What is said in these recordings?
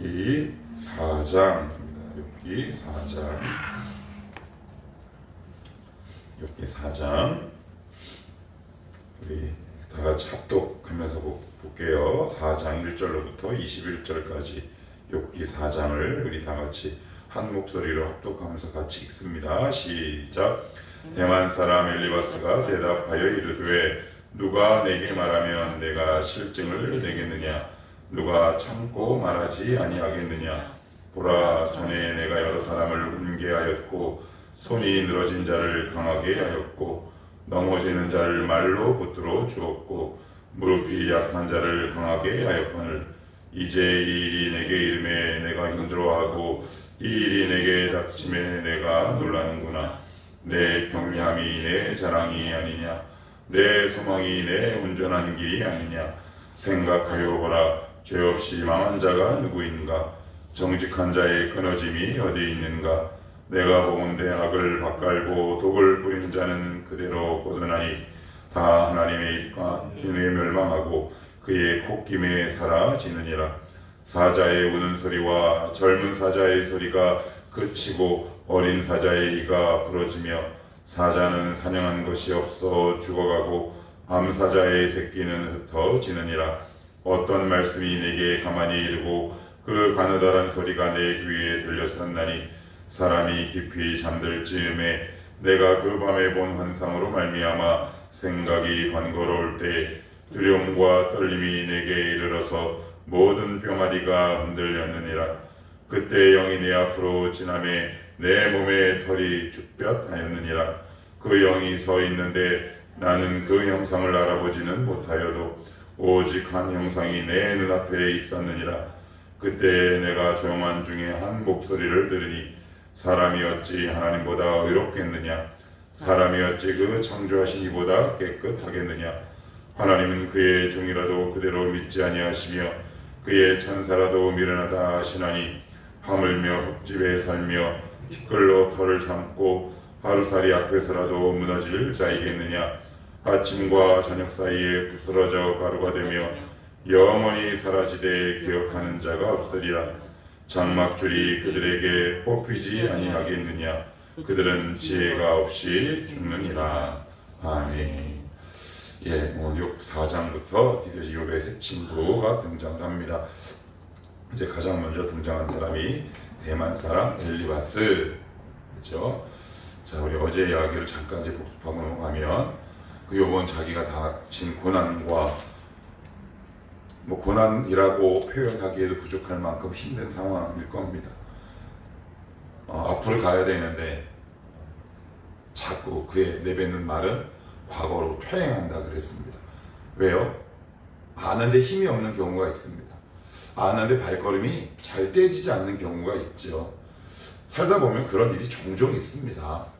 욥기 4장입니다. 욥기 4장. 욥기 4장. 우리 다 같이 합독하면서 볼게요. 4장 1절로부터 21절까지 욥기 4장을 우리 다 같이 한 목소리로 합독하면서 같이 읽습니다. 시작. 대만 사람 엘리바스가 대답하여 이르되 누가 내게 말하면 내가 실증을 내겠느냐? 누가 참고 말하지 아니하겠느냐? 보라, 전에 내가 여러 사람을 훈계 하였고 손이 늘어진 자를 강하게 하였고 넘어지는 자를 말로 붙들어 주었고 무릎이 약한 자를 강하게 하였거늘 이제 이 일이 내게 이름에 내가 힘들어하고 이 일이 내게 닥침에 내가 놀라는구나. 내 경외함이 내 자랑이 아니냐? 내 소망이 내 온전한 길이 아니냐? 생각하여 보라. 죄 없이 망한 자가 누구인가? 정직한 자의 끊어짐이 어디 있는가? 내가 보건대 악을 밭갈고 독을 부리는 자는 그대로 거두나니 다 하나님의 인에 멸망하고 그의 콧김에 사라지느니라. 사자의 우는 소리와 젊은 사자의 소리가 그치고 어린 사자의 이가 부러지며 사자는 사냥한 것이 없어 죽어가고 암사자의 새끼는 흩어지느니라. 어떤 말씀이 내게 가만히 이르고 그 가느다란 소리가 내 귀에 들렸었나니 사람이 깊이 잠들 즈음에 내가 그 밤에 본 환상으로 말미암아 생각이 번거로울 때 두려움과 떨림이 내게 이르러서 모든 뼈마디가 흔들렸느니라. 그때 영이 내 앞으로 지나매 내 몸에 털이 죽볕하였느니라. 그 영이 서 있는데 나는 그 형상을 알아보지는 못하여도 오직 한 형상이 내 눈앞에 있었느니라. 그때 내가 조용한 중에 한 목소리를 들으니 사람이 어찌 하나님보다 의롭겠느냐? 사람이 어찌 그 창조하신 이보다 깨끗하겠느냐? 하나님은 그의 종이라도 그대로 믿지 아니하시며 그의 천사라도 미련하다 하시나니 하물며 흙집에 살며 티끌로 털을 삼고 하루살이 앞에서라도 무너질 자이겠느냐? 아침과 저녁 사이에 부스러져 가루가 되며 영원히 사라지되 기억하는 자가 없으리라. 장막줄이 그들에게 뽑히지 아니하겠느냐? 그들은 지혜가 없이 죽느니라. 아멘. 오늘 욥 4장부터 드디어 욥의 새 친구가 등장합니다. 이제 가장 먼저 등장한 사람이 대만 사람 엘리바스. 그렇죠? 자, 우리 어제 이야기를 잠깐 이제 복습하고 넘어가면 그 욥은 자기가 닥친 고난과 고난이라고 표현하기에도 부족할 만큼 힘든 상황일 겁니다. 앞으로 가야 되는데 자꾸 그의 내뱉는 말은 과거로 퇴행한다 그랬습니다. 왜요? 아는데 힘이 없는 경우가 있습니다. 아는데 발걸음이 잘 떼지지 않는 경우가 있죠. 살다 보면 그런 일이 종종 있습니다.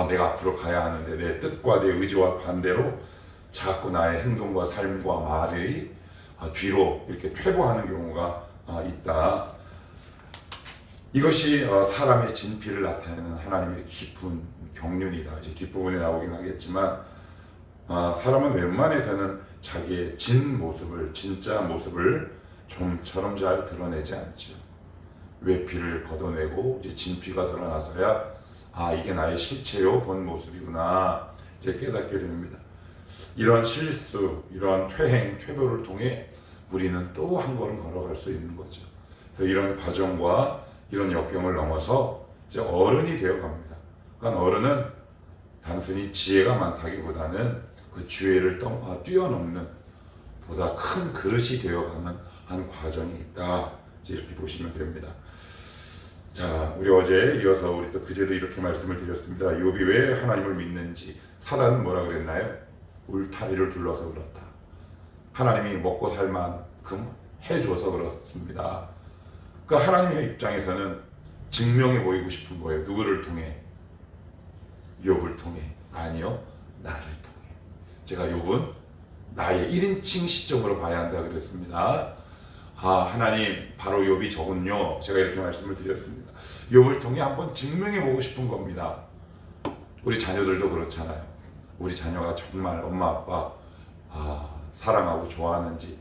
내가 앞으로 가야 하는데 내 뜻과 내 의지와 반대로 자꾸 나의 행동과 삶과 말이 뒤로 이렇게 퇴보하는 경우가 있다. 이것이 사람의 진피를 나타내는 하나님의 깊은 경륜이다. 이제 뒷부분에 나오긴 하겠지만 사람은 웬만해서는 자기의 진짜 모습을 좀처럼 잘 드러내지 않죠. 외피를 걷어내고 이제 진피가 드러나서야 이게 나의 실체요 본 모습이구나 이제 깨닫게 됩니다. 이런 실수, 이런 퇴보를 통해 우리는 또 한 걸음 걸어갈 수 있는 거죠. 그래서 이런 과정과 이런 역경을 넘어서 이제 어른이 되어 갑니다. 그러니까 어른은 단순히 지혜가 많다기보다는 그 지혜를 뛰어넘는 보다 큰 그릇이 되어가는 한 과정이 있다. 이렇게 보시면 됩니다. 자, 우리 어제 이어서 우리 또 그제도 이렇게 말씀을 드렸습니다. 욥이 왜 하나님을 믿는지. 사단은 뭐라 그랬나요? 울타리를 둘러서 그렇다. 하나님이 먹고 살 만큼 해줘서 그렇습니다. 그러니까 하나님의 입장에서는 증명해 보이고 싶은 거예요. 누구를 통해? 욥을 통해. 아니요, 나를 통해. 제가 욥은 나의 1인칭 시점으로 봐야 한다 그랬습니다. 하나님, 바로 욥이 저군요. 제가 이렇게 말씀을 드렸습니다. 욥을 통해 한번 증명해 보고 싶은 겁니다. 우리 자녀들도 그렇잖아요. 우리 자녀가 정말 엄마 아빠 사랑하고 좋아하는지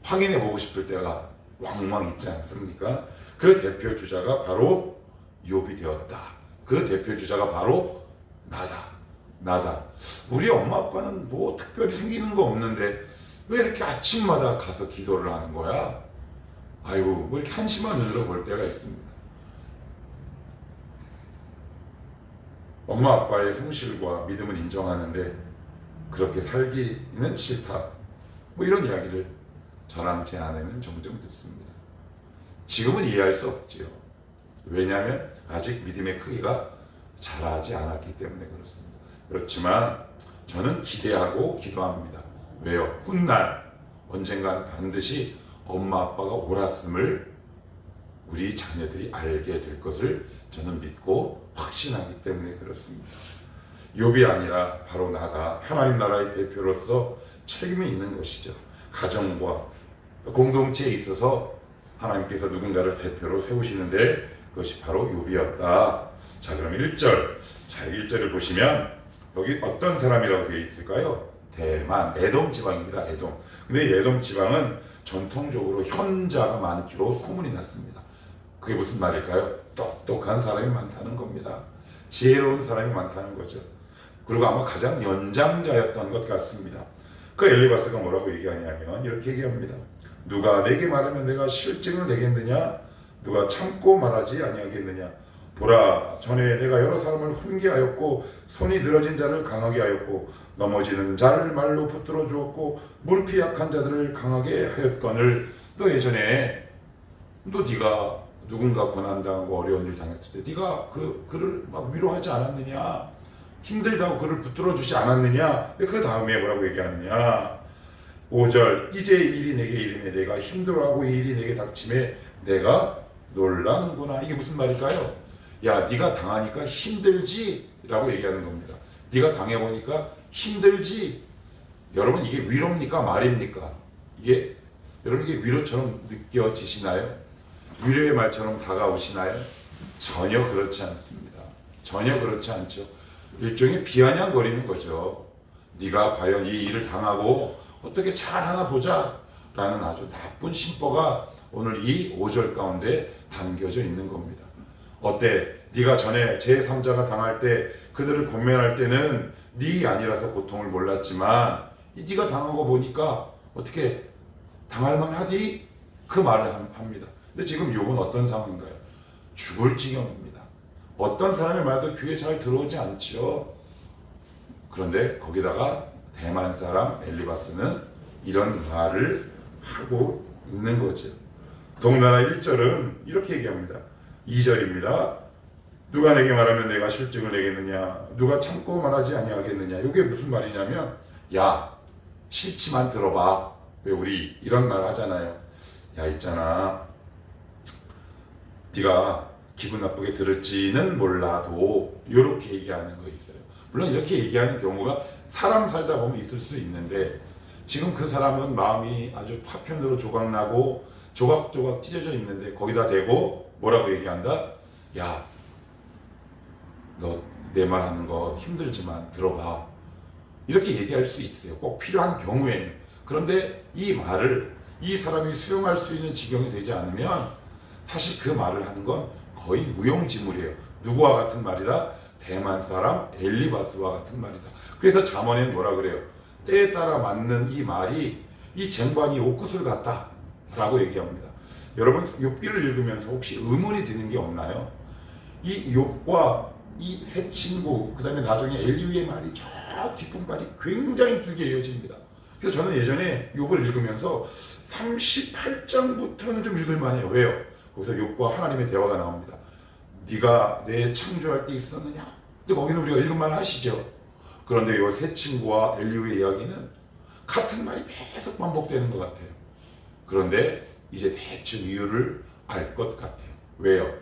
확인해 보고 싶을 때가 왕왕 있지 않습니까? 그 대표 주자가 바로 욥이 되었다. 그 대표 주자가 바로 나다. 우리 엄마 아빠는 뭐 특별히 생기는 거 없는데 왜 이렇게 아침마다 가서 기도를 하는 거야? 아이고, 뭐 이렇게 한심한 눈으로 볼 때가 있습니다. 엄마 아빠의 성실과 믿음을 인정하는데 그렇게 살기는 싫다. 뭐 이런 이야기를 저랑 제 아내는 종종 듣습니다. 지금은 이해할 수 없지요. 왜냐하면 아직 믿음의 크기가 자라지 않았기 때문에 그렇습니다. 그렇지만 저는 기대하고 기도합니다. 왜요? 훗날 언젠간 반드시 엄마 아빠가 옳았음을 우리 자녀들이 알게 될 것을 저는 믿고 확신하기 때문에 그렇습니다. 욥이 아니라 바로 나가 하나님 나라의 대표로서 책임이 있는 것이죠. 가정과 공동체에 있어서 하나님께서 누군가를 대표로 세우시는데 그것이 바로 욥이었다. 자, 그럼 1절. 자, 1절을 보시면 여기 어떤 사람이라고 되어 있을까요? 대만, 에돔 지방입니다. 에돔. 근데 이 에돔 지방은 전통적으로 현자가 많기로 소문이 났습니다. 그게 무슨 말일까요? 똑똑한 사람이 많다는 겁니다. 지혜로운 사람이 많다는 거죠. 그리고 아마 가장 연장자였던 것 같습니다. 그 엘리바스가 뭐라고 얘기하냐면 이렇게 얘기합니다. 누가 내게 말하면 내가 실증을 내겠느냐? 누가 참고 말하지 아니하겠느냐? 보라, 전에 내가 여러 사람을 훈계하였고 손이 늘어진 자를 강하게 하였고 넘어지는 자를 말로 붙들어 주었고 무릎이 약한 자들을 강하게 하였거늘. 너 예전에 네가 누군가 고난당하고 어려운 일 당했을 때 네가 그를 막 위로하지 않았느냐? 힘들다고 그를 붙들어 주지 않았느냐? 그 다음에 뭐라고 얘기하느냐? 5절. 이제 이 일이 내게 이름에 내가 힘들어하고 이 일이 내게 닥침에 내가 놀라는구나. 이게 무슨 말일까요? 야, 네가 당하니까 힘들지? 라고 얘기하는 겁니다. 네가 당해보니까 힘들지? 여러분, 이게 위로입니까? 말입니까? 여러분, 이게 위로처럼 느껴지시나요? 위로의 말처럼 다가오시나요? 전혀 그렇지 않습니다. 전혀 그렇지 않죠. 일종의 비아냥거리는 거죠. 네가 과연 이 일을 당하고 어떻게 잘하나 보자 라는 아주 나쁜 심보가 오늘 이 5절 가운데 담겨져 있는 겁니다. 어때? 네가 전에 제3자가 당할 때 그들을 권면할 때는 네 아니라서 고통을 몰랐지만 네가 당하고 보니까 어떻게 당할 만하디? 그 말을 합니다. 근데 지금 욥은 어떤 상황인가요? 죽을 지경입니다. 어떤 사람의 말도 귀에 잘 들어오지 않죠. 그런데 거기다가 대만 사람 엘리바스는 이런 말을 하고 있는 거죠. 동나라 1절은 이렇게 얘기합니다. 2절입니다. 누가 내게 말하면 내가 실증을 내겠느냐? 누가 참고 말하지 아니하겠느냐? 이게 무슨 말이냐면, 야, 싫지만 들어봐. 왜 우리 이런 말 하잖아요. 야, 있잖아. 네가 기분 나쁘게 들을지는 몰라도 이렇게 얘기하는 거 있어요. 물론 이렇게 얘기하는 경우가 사람 살다 보면 있을 수 있는데 지금 그 사람은 마음이 아주 파편으로 조각나고 조각조각 찢어져 있는데 거기다 대고 뭐라고 얘기한다? 야, 너 내 말하는 거 힘들지만 들어봐. 이렇게 얘기할 수 있어요. 꼭 필요한 경우에는. 그런데 이 말을 이 사람이 수용할 수 있는 지경이 되지 않으면 사실 그 말을 하는 건 거의 무용지물이에요. 누구와 같은 말이다? 대만 사람 엘리바스와 같은 말이다. 그래서 잠언엔 뭐라 그래요? 때에 따라 맞는 이 말이 이 쟁반이 옥구슬 같다 라고 얘기합니다. 여러분, 욥기를 읽으면서 혹시 의문이 드는 게 없나요? 이 욥과 이 세 친구, 그 다음에 나중에 엘리후의 말이 저 뒷부분까지 굉장히 길게 이어집니다. 그래서 저는 예전에 욥을 읽으면서 38장부터는 좀 읽을만해요. 왜요? 거기서 욥과 하나님의 대화가 나옵니다. 네가 내 창조할 때 있었느냐? 근데 거기는 우리가 읽을만 하시죠. 그런데 이 세 친구와 엘리후의 이야기는 같은 말이 계속 반복되는 것 같아요. 그런데 이제 대충 이유를 알 것 같아요. 왜요?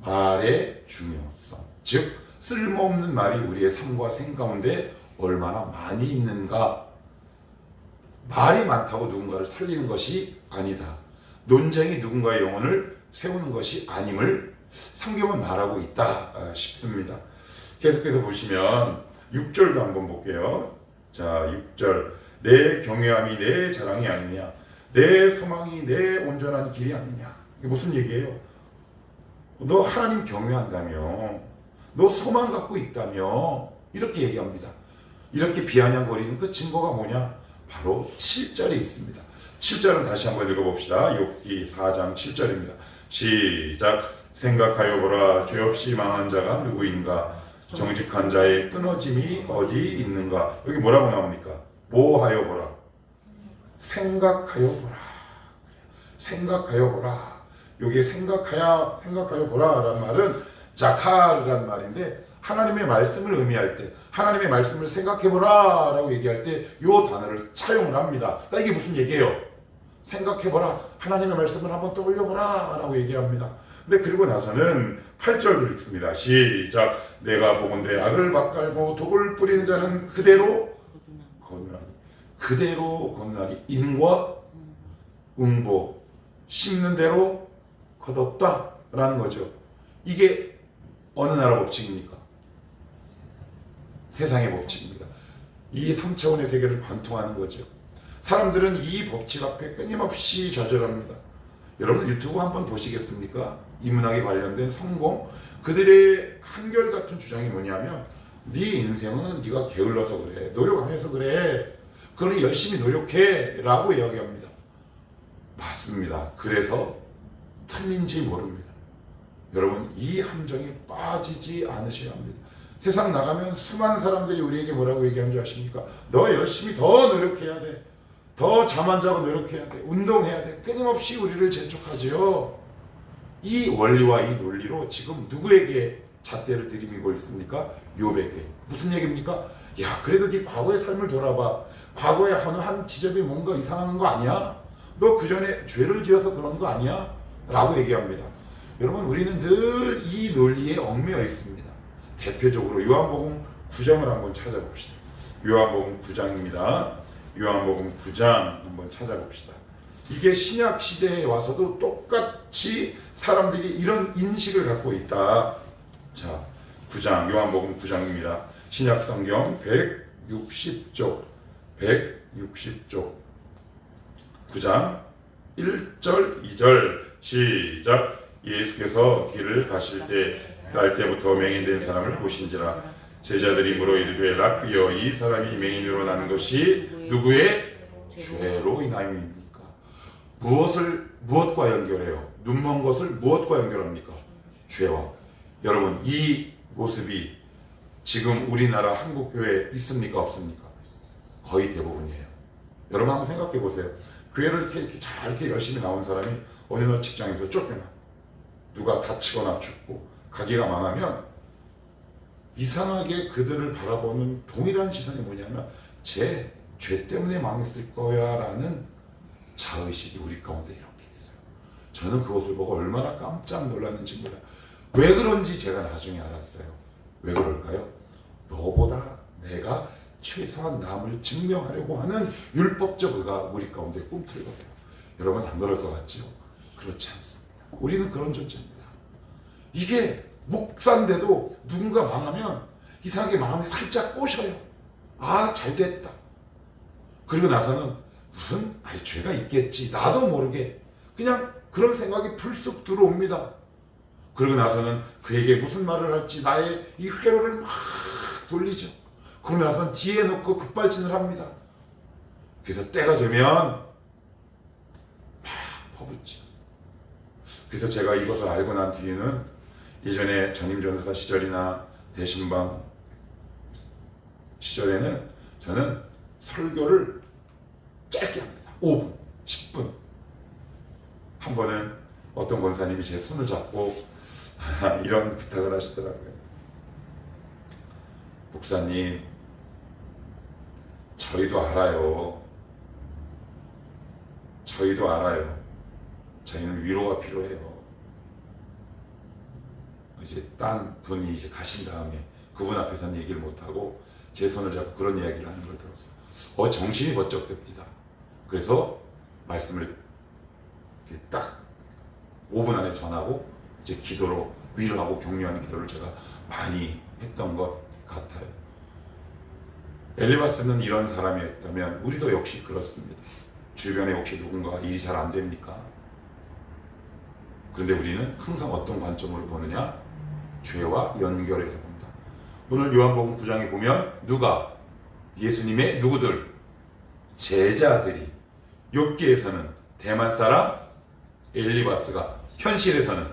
말의 중요성. 즉 쓸모없는 말이 우리의 삶과 생 가운데 얼마나 많이 있는가. 말이 많다고 누군가를 살리는 것이 아니다. 논쟁이 누군가의 영혼을 세우는 것이 아님을 성경은 말하고 있다 싶습니다. 계속해서 보시면 6절도 한번 볼게요. 자, 6절. 내 경외함이 내 자랑이 아니냐? 내 소망이 내 온전한 길이 아니냐. 이게 무슨 얘기예요? 너 하나님 경외한다며, 너 소망 갖고 있다며, 이렇게 얘기합니다. 이렇게 비아냥거리는 그 증거가 뭐냐? 바로 7절에 있습니다. 7절은 다시 한번 읽어봅시다. 욥기 4장 7절입니다. 시작. 생각하여 보라. 죄 없이 망한 자가 누구인가? 정직한 자의 끊어짐이 어디 있는가? 여기 뭐라고 나옵니까? 뭐하여 보라. 생각하여 보라. 생각하여 보라. 여기 생각하여 보라 라는 말은 자카르란 말인데, 하나님의 말씀을 의미할 때, 하나님의 말씀을 생각해 보라 라고 얘기할 때 이 단어를 차용을 합니다. 그러니까 이게 무슨 얘기예요? 생각해 보라. 하나님의 말씀을 한번 떠올려 보라 라고 얘기합니다. 근데 그리고 나서는 8절도 읽습니다. 시작. 내가 보건대 악을 밭갈고 독을 뿌리는 자는 그대로 거느나니. 그대로 거느나니. 인과 응보, 심는 대로 거뒀다 라는 거죠. 이게 어느 나라 법칙입니까? 세상의 법칙입니다. 이 3차원의 세계를 관통하는 거죠. 사람들은 이 법칙 앞에 끊임없이 좌절합니다. 여러분 유튜브 한번 보시겠습니까? 인문학에 관련된 성공, 그들의 한결같은 주장이 뭐냐면, 네 인생은 네가 게을러서 그래, 노력 안 해서 그래, 그러니 열심히 노력해 라고 이야기합니다. 맞습니다. 그래서 틀린지 모릅니다. 여러분 이 함정에 빠지지 않으셔야 합니다. 세상 나가면 수많은 사람들이 우리에게 뭐라고 얘기하는 줄 아십니까? 너 열심히 더 노력해야 돼, 더 잠 안 자고 노력해야 돼, 운동해야 돼, 끊임없이 우리를 재촉하지요. 이 원리와 이 논리로 지금 누구에게 잣대를 들이미고 있습니까? 욥에게. 무슨 얘기입니까? 야, 그래도 네 과거의 삶을 돌아봐. 과거에 어느 한 지점이 뭔가 이상한 거 아니야? 너 그 전에 죄를 지어서 그런 거 아니야? 라고 얘기합니다. 여러분 우리는 늘 이 논리에 얽매여 있습니다. 대표적으로 요한복음 9장을 한번 찾아봅시다. 요한복음 9장입니다. 요한복음 9장 한번 찾아봅시다. 이게 신약 시대에 와서도 똑같이 사람들이 이런 인식을 갖고 있다. 자, 9장, 요한복음 9장입니다. 신약 성경 160쪽 9장 1절 2절 시작. 예수께서 길을 가실 때 날 때부터 맹인된 사람을 보신지라. 제자들이 물어 이르되 랍비여, 이 사람이 맹인으로 나는 것이 누구의 죄로 인하여입니까? 무엇과 연결해요? 눈먼 것을 무엇과 연결합니까? 죄와. 여러분 이 모습이 지금 우리나라 한국교회에 있습니까? 없습니까? 거의 대부분이에요. 여러분 한번 생각해 보세요. 교회를 이렇게 잘 이렇게 열심히 나온 사람이 어느 날 직장에서 쫓겨나, 누가 다치거나 죽고 가게가 망하면 이상하게 그들을 바라보는 동일한 시선이 뭐냐면 죄 때문에 망했을 거야 라는 자의식이 우리 가운데 이렇게 있어요. 저는 그것을 보고 얼마나 깜짝 놀랐는지 몰라요. 왜 그런지 제가 나중에 알았어요. 왜 그럴까요? 너보다 내가 최소한 남을 증명하려고 하는 율법적 의가 우리 가운데 꿈틀거려요. 여러분 안 그럴 것 같지요? 그렇지 않습니다. 우리는 그런 존재입니다. 이게 목사인데도 누군가 망하면 이상하게 마음이 살짝 꼬셔요. 아, 잘됐다. 그리고 나서는 무슨 죄가 있겠지, 나도 모르게 그냥 그런 생각이 불쑥 들어옵니다. 그리고 나서는 그에게 무슨 말을 할지 나의 이 회로를 막 돌리죠. 그러고 나서는 뒤에 놓고 급발진을 합니다. 그래서 때가 되면 막 퍼붓죠. 그래서 제가 이것을 알고 난 뒤에는 예전에 전임 전도사 시절이나 대신방 시절에는 저는 설교를 짧게 합니다. 5분, 10분. 한 번은 어떤 권사님이 제 손을 잡고 이런 부탁을 하시더라고요. 목사님, 저희도 알아요. 저희는 위로가 필요해요. 이제 딴 분이 이제 가신 다음에 그분 앞에서는 얘기를 못하고 제 손을 잡고 그런 이야기를 하는 걸 들었어요. 정신이 번쩍 듭니다. 그래서 말씀을 딱 5분 안에 전하고 이제 기도로 위로하고 격려하는 기도를 제가 많이 했던 것 같아요. 엘리바스는 이런 사람이었다면 우리도 역시 그렇습니다. 주변에 혹시 누군가가 일이 잘 안 됩니까? 그런데 우리는 항상 어떤 관점으로 보느냐? 죄와 연결해서 본다. 오늘 요한복음 9장에 보면 누가? 예수님의 누구들? 제자들이. 욥기에서는 대만 사람 엘리바스가, 현실에서는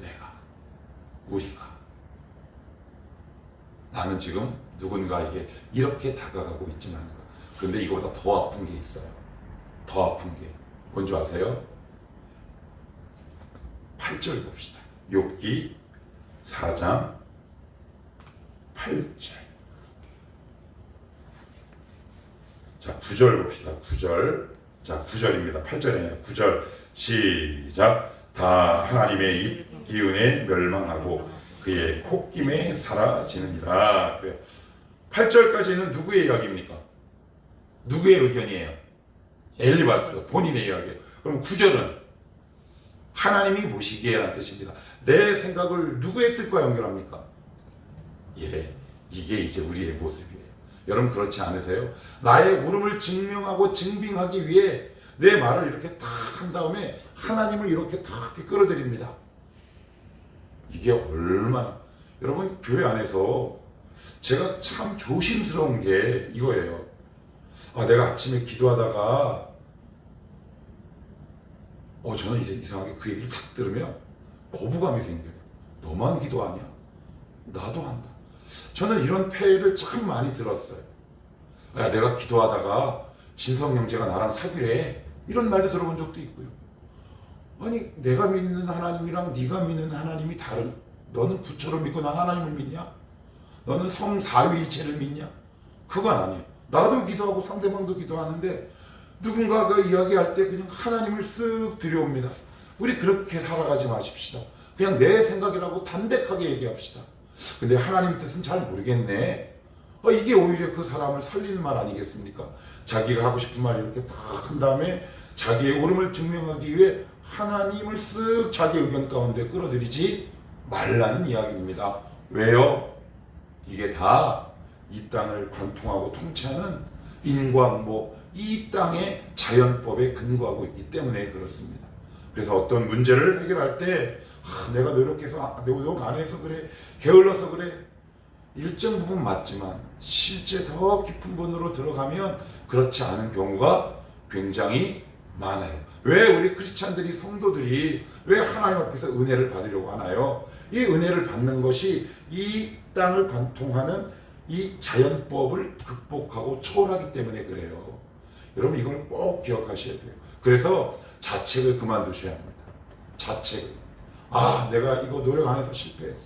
내가, 우리가. 나는 지금 누군가에게 이렇게 다가가고 있지는 않은가. 그런데 이거보다 더 아픈 게 있어요. 더 아픈 게 뭔지 아세요? 8절 봅시다. 욥기 4장 8절. 자, 9절 봅시다. 9절. 자, 9절입니다. 8절이 아니라 9절. 시작. 다 하나님의 입 기운에 멸망하고 그의 콧김에 사라지느니라. 그래요. 8절까지는 누구의 이야기입니까? 누구의 의견이에요? 엘리바스 본인의 이야기예요. 그럼 9절은 하나님이 보시기에라는 뜻입니다. 내 생각을 누구의 뜻과 연결합니까? 예, 이게 이제 우리의 모습이에요. 여러분 그렇지 않으세요? 나의 옳음을 증명하고 증빙하기 위해 내 말을 이렇게 탁 한 다음에 하나님을 이렇게 탁 끌어들입니다. 이게 얼마나, 여러분 교회 안에서 제가 참 조심스러운 게 이거예요. 내가 아침에 기도하다가 저는 이제 이상하게 그 얘기를 딱 들으면 거부감이 생겨요. 너만 기도하냐? 나도 한다. 저는 이런 폐해를 참 많이 들었어요. 내가 기도하다가 진성 형제가 나랑 사귀래. 이런 말도 들어본 적도 있고요. 아니 내가 믿는 하나님이랑 네가 믿는 하나님이 다른, 너는 부처를 믿고 난 하나님을 믿냐? 너는 성 사위일체를 믿냐? 그건 아니에요. 나도 기도하고 상대방도 기도하는데 누군가가 이야기할 때 그냥 하나님을 쓱 들여옵니다. 우리 그렇게 살아가지 마십시다. 그냥 내 생각이라고 담백하게 얘기합시다. 근데 하나님 뜻은 잘 모르겠네. 이게 오히려 그 사람을 살리는 말 아니겠습니까? 자기가 하고 싶은 말 이렇게 딱 한 다음에 자기의 옳음을 증명하기 위해 하나님을 쓱 자기 의견 가운데 끌어들이지 말라는 이야기입니다. 왜요? 이게 다 이 땅을 관통하고 통치하는 인과응보, 이 땅의 자연법에 근거하고 있기 때문에 그렇습니다. 그래서 어떤 문제를 해결할 때 내가 노력해서 노력 안 해서 그래, 게을러서 그래, 일정 부분 맞지만 실제 더 깊은 부분으로 들어가면 그렇지 않은 경우가 굉장히 많아요. 왜 우리 크리스찬들이, 성도들이 왜 하나님 앞에서 은혜를 받으려고 하나요? 이 은혜를 받는 것이 이 땅을 관통하는 이 자연법을 극복하고 초월하기 때문에 그래요. 여러분 이걸 꼭 기억하셔야 돼요. 그래서 자책을 그만두셔야 합니다. 자책을. 내가 이거 노력 안 해서 실패했어.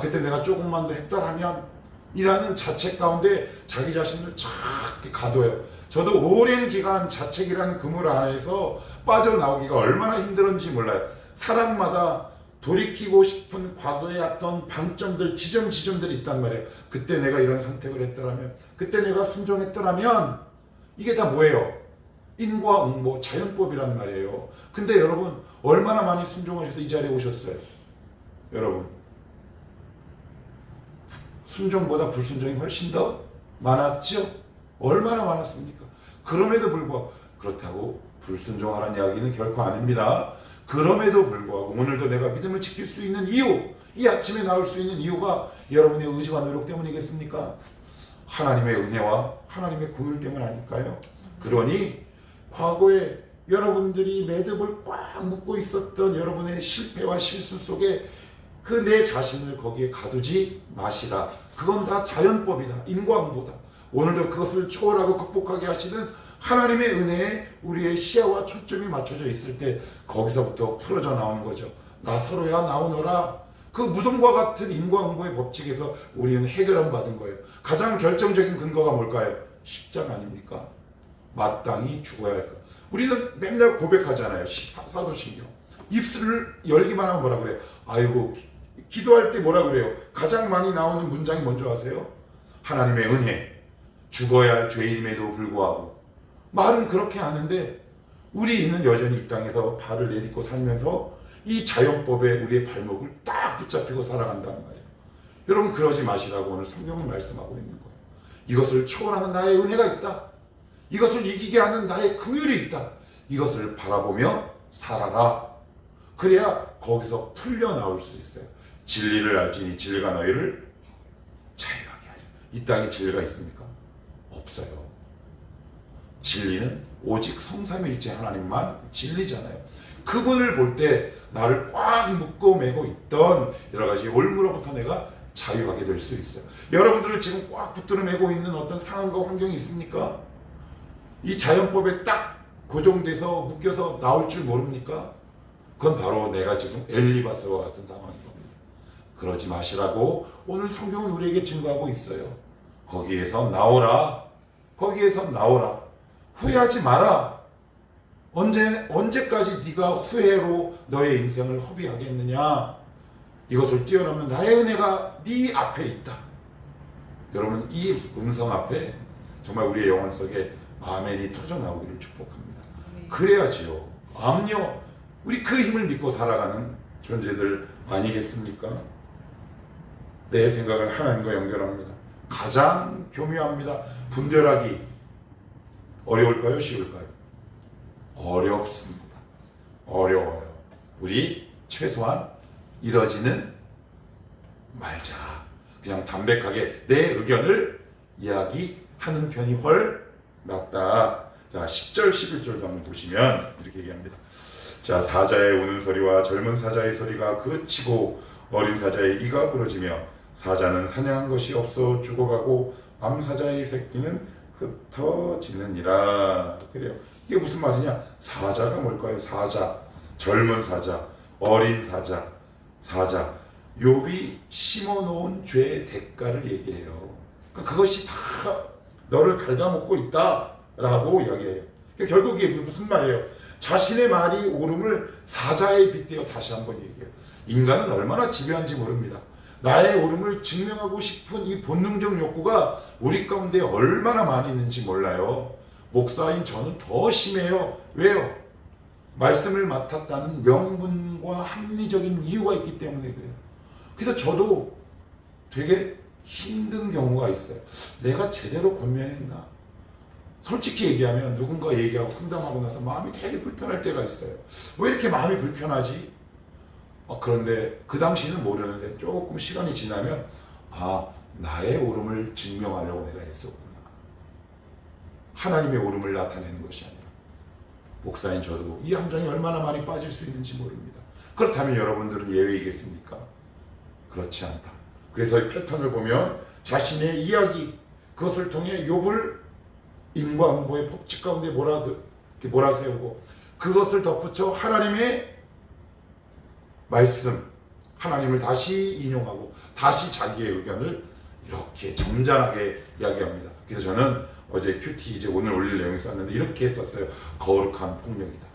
그때 내가 조금만 더 했더라면, 이라는 자책 가운데 자기 자신을 착 가둬요. 저도 오랜 기간 자책이라는 그물 안에서 빠져나오기가 얼마나 힘들었는지 몰라요. 사람마다 돌이키고 싶은 과거의 어떤 방점들, 지점들이 있단 말이에요. 그때 내가 이런 선택을 했더라면, 그때 내가 순종했더라면, 이게 다 뭐예요? 인과응보, 자연법이란 말이에요. 근데 여러분 얼마나 많이 순종하셔서 이 자리에 오셨어요? 여러분 순종보다 불순종이 훨씬 더 많았죠? 얼마나 많았습니까? 그럼에도 불구하고, 그렇다고 불순종하라는 이야기는 결코 아닙니다. 그럼에도 불구하고 오늘도 내가 믿음을 지킬 수 있는 이유, 이 아침에 나올 수 있는 이유가 여러분의 의지와 노력 때문이겠습니까? 하나님의 은혜와 하나님의 긍휼 때문 아닐까요? 그러니 과거에 여러분들이 매듭을 꽉 묶고 있었던 여러분의 실패와 실수 속에 그 내 자신을 거기에 가두지 마시라. 그건 다 자연법이다. 인과응보다. 오늘도 그것을 초월하고 극복하게 하시는 하나님의 은혜에 우리의 시야와 초점이 맞춰져 있을 때 거기서부터 풀어져 나오는 거죠. 나 서로야 나오너라. 그 무덤과 같은 인과응보의 법칙에서 우리는 해결함 받은 거예요. 가장 결정적인 근거가 뭘까요? 십자가 아닙니까? 마땅히 죽어야 할까. 우리는 맨날 고백하잖아요. 사도신경. 입술을 열기만 하면 뭐라 그래요? 아이고, 기도할 때 뭐라 그래요? 가장 많이 나오는 문장이 뭔지 아세요? 하나님의 은혜, 죽어야 할 죄인임에도 불구하고. 말은 그렇게 하는데 우리는 여전히 이 땅에서 발을 내딛고 살면서 이 자연법에 우리의 발목을 딱 붙잡히고 살아간다는 말이에요. 여러분 그러지 마시라고 오늘 성경은 말씀하고 있는 거예요. 이것을 초월하는 나의 은혜가 있다. 이것을 이기게 하는 나의 긍휼이 있다. 이것을 바라보며 살아라. 그래야 거기서 풀려 나올 수 있어요. 진리를 알지니 진리가 너희를 자유하게 하리라. 이 땅에 진리가 있습니까? 없어요. 진리는 오직 성삼일체 하나님만 진리잖아요. 그분을 볼 때 나를 꽉 묶고 매고 있던 여러 가지 올무로부터 내가 자유하게 될 수 있어요. 여러분들을 지금 꽉 붙들어 매고 있는 어떤 상황과 환경이 있습니까? 이 자연법에 딱 고정돼서 묶여서 나올 줄 모릅니까? 그건 바로 내가 지금 엘리바스와 같은 상황인 겁니다. 그러지 마시라고 오늘 성경은 우리에게 증거하고 있어요. 거기에서 나오라. 거기에서 나오라. 후회하지 마라. 언제까지 네가 후회로 너의 인생을 허비하겠느냐? 이것을 뛰어넘는 나의 은혜가 네 앞에 있다. 여러분, 이 음성 앞에 정말 우리의 영혼 속에 아멘이 터져 나오기를 축복합니다. 그래야지요. 암요. 우리 그 힘을 믿고 살아가는 존재들 아니겠습니까? 내 생각을 하나님과 연결합니다. 가장 교묘합니다. 분별하기 어려울까요? 쉬울까요? 어렵습니다. 어려워요. 우리 최소한 이러지는 말자. 그냥 담백하게 내 의견을 이야기하는 편이 훨 낫다. 자, 10절 11절도 한번 보시면 이렇게 얘기합니다. 자, 사자의 우는 소리와 젊은 사자의 소리가 그치고 어린 사자의 이가 부러지며 사자는 사냥한 것이 없어 죽어가고 암사자의 새끼는 흩어지느니라. 그래요. 이게 무슨 말이냐? 사자가 뭘까요? 사자, 젊은 사자, 어린 사자, 사자. 욥이 심어놓은 죄의 대가를 얘기해요. 그러니까 그것이 다 너를 갉아먹고 있다라고 이야기해요. 그러니까 결국 이게 무슨 말이에요? 자신의 말이 옳음을 사자에 빗대어 다시 한번 얘기해요. 인간은 얼마나 집요한지 모릅니다. 나의 옳음을 증명하고 싶은 이 본능적 욕구가 우리 가운데 얼마나 많이 있는지 몰라요. 목사인 저는 더 심해요. 왜요? 말씀을 맡았다는 명분과 합리적인 이유가 있기 때문에 그래요. 그래서 저도 되게 힘든 경우가 있어요. 내가 제대로 권면했나? 솔직히 얘기하면 누군가 얘기하고 상담하고 나서 마음이 되게 불편할 때가 있어요. 왜 이렇게 마음이 불편하지? 그런데 그 당시는 모르는데 조금 시간이 지나면 나의 옳음을 증명하려고 내가 했었구나. 하나님의 옳음을 나타내는 것이 아니라. 목사인 저도 이 함정에 얼마나 많이 빠질 수 있는지 모릅니다. 그렇다면 여러분들은 예외이겠습니까? 그렇지 않다. 그래서 이 패턴을 보면 자신의 이야기, 그것을 통해 욥을 인과응보의 법칙 가운데 몰아세우고 그것을 덧붙여 하나님의 말씀, 하나님을 다시 인용하고 다시 자기의 의견을 이렇게 점잖하게 이야기합니다. 그래서 저는 어제 큐티 이제 오늘 올릴 내용을 썼는데 이렇게 썼어요. 거룩한 폭력이다.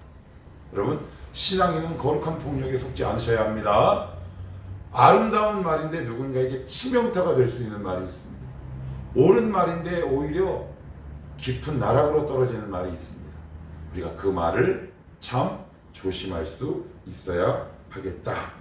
여러분, 신앙인은 거룩한 폭력에 속지 않으셔야 합니다. 아름다운 말인데 누군가에게 치명타가 될 수 있는 말이 있습니다. 옳은 말인데 오히려 깊은 나락으로 떨어지는 말이 있습니다. 우리가 그 말을 참 조심할 수 있어야 하겠다.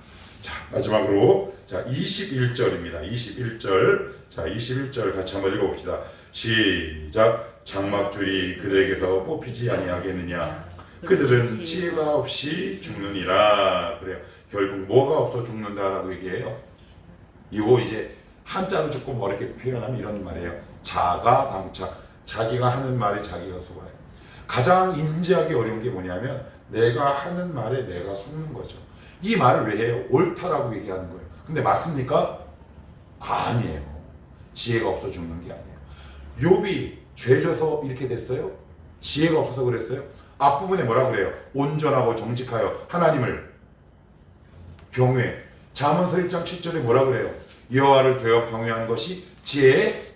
자, 마지막으로 21절입니다. 21절. 자, 21절 같이 한번 읽어봅시다. 시작. 장막줄이 그들에게서 뽑히지 아니하겠느냐? 그들은 지혜가 없이 죽느니라. 그래요. 결국 뭐가 없어 죽는다라고 얘기해요. 이거 이제 한자로 조금 어렵게 표현하면 이런 말이에요. 자가당착. 자기가 하는 말에 자기가 속아요. 가장 인지하기 어려운 게 뭐냐면 내가 하는 말에 내가 속는 거죠. 이 말을 왜 해요? 옳다라고 얘기하는 거예요. 근데 맞습니까? 아니에요. 지혜가 없어 죽는 게 아니에요. 욥이 죄져서 이렇게 됐어요? 지혜가 없어서 그랬어요? 앞부분에 뭐라 그래요? 온전하고 정직하여 하나님을 경외. 잠언서 1장 7절에 뭐라 그래요? 여호와를 경외한 것이 지혜의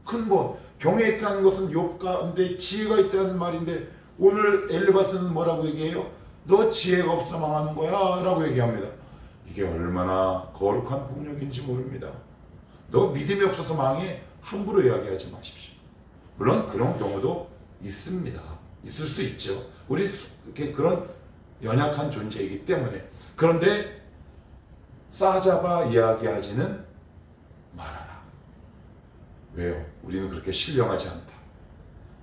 근본. 경외했다는 것은 욥 가운데 지혜가 있다는 말인데 오늘 엘리바스는 뭐라고 얘기해요? 너 지혜가 없어 망하는 거야 라고 얘기합니다. 이게 얼마나 거룩한 폭력인지 모릅니다. 너 믿음이 없어서 망해 함부로 이야기하지 마십시오. 물론 그런 경우도 있습니다. 있을 수 있죠. 우리 그런 연약한 존재이기 때문에. 그런데 싸잡아 이야기하지는 말아라. 왜요? 우리는 그렇게 신령하지 않다.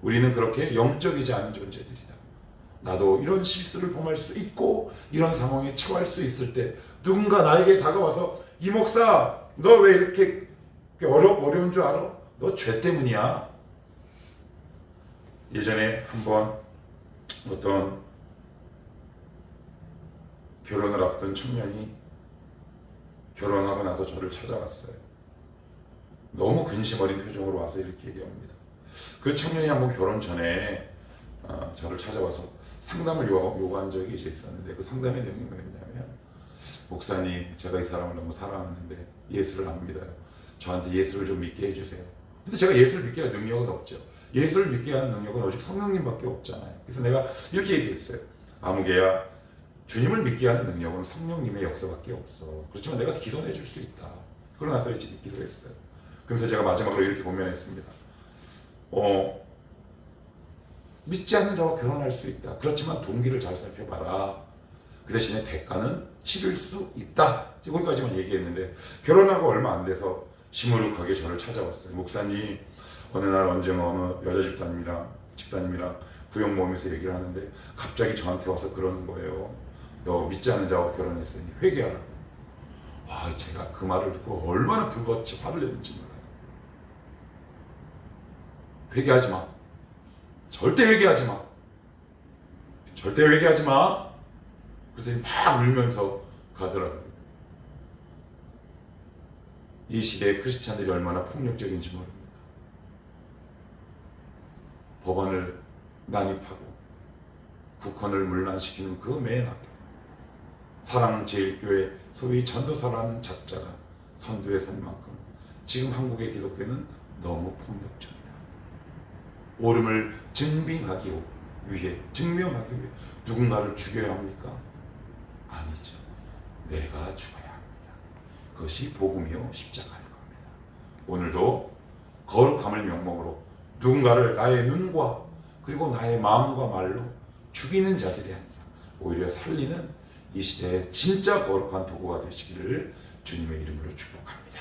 우리는 그렇게 영적이지 않은 존재들이다. 나도 이런 실수를 범할 수 있고 이런 상황에 처할 수 있을 때 누군가 나에게 다가와서 이 목사 너 왜 이렇게 어려운 줄 알아? 너 죄 때문이야. 예전에 한번 어떤 결혼을 앞둔 청년이 결혼하고 나서 저를 찾아왔어요. 너무 근심 어린 표정으로 와서 이렇게 얘기합니다. 그 청년이 한번 결혼 전에 저를 찾아와서 상담을 요구한 적이 이제 있었는데 그 상담의 내용이 뭐였냐면 목사님 제가 이 사람을 너무 사랑하는데 예수를 안 믿어요. 저한테 예수를 좀 믿게 해주세요. 근데 제가 예수를 믿게 할 능력은 없죠. 예수를 믿게 하는 능력은 오직 성령님밖에 없잖아요. 그래서 내가 이렇게 얘기했어요. 아무개야 주님을 믿게 하는 능력은 성령님의 역사밖에 없어. 그렇지만 내가 기도해 줄 수 있다. 그러고 나서 이제 믿기로 했어요. 그래서 제가 마지막으로 이렇게 고면했습니다. 믿지 않는 자와 결혼할 수 있다. 그렇지만 동기를 잘 살펴봐라. 그 대신에 대가는 치를 수 있다. 거기까지만 얘기했는데 결혼하고 얼마 안 돼서 시무룩하게 저를 찾아왔어요. 목사님 어느 날 언젠가 어느 여자 집사님이랑 구역 모임에서 얘기를 하는데 갑자기 저한테 와서 그러는 거예요. 너 믿지 않는 자와 결혼했으니 회개하라고. 와, 제가 그 말을 듣고 얼마나 불같이 화를 냈는지 몰라요. 회개하지 마. 절대 회개하지 마. 절대 회개하지 마. 그래서 막 울면서 가더라고요. 이 시대의 크리스찬들이 얼마나 폭력적인지 모릅니다. 법안을 난입하고 국헌을 문란시키는 그 맨 앞에 사랑제일교회 소위 전도사라는 작자가 선두에 선 만큼 지금 한국의 기독교는 너무 폭력적이다. 옳음을 증명하기 위해 누군가를 죽여야 합니까? 아니죠. 내가 죽어야 합니다. 그것이 복음이요 십자가일 겁니다. 오늘도 거룩함을 명목으로 누군가를 나의 눈과 그리고 나의 마음과 말로 죽이는 자들이 아니라 오히려 살리는 이 시대의 진짜 거룩한 도구가 되시기를 주님의 이름으로 축복합니다.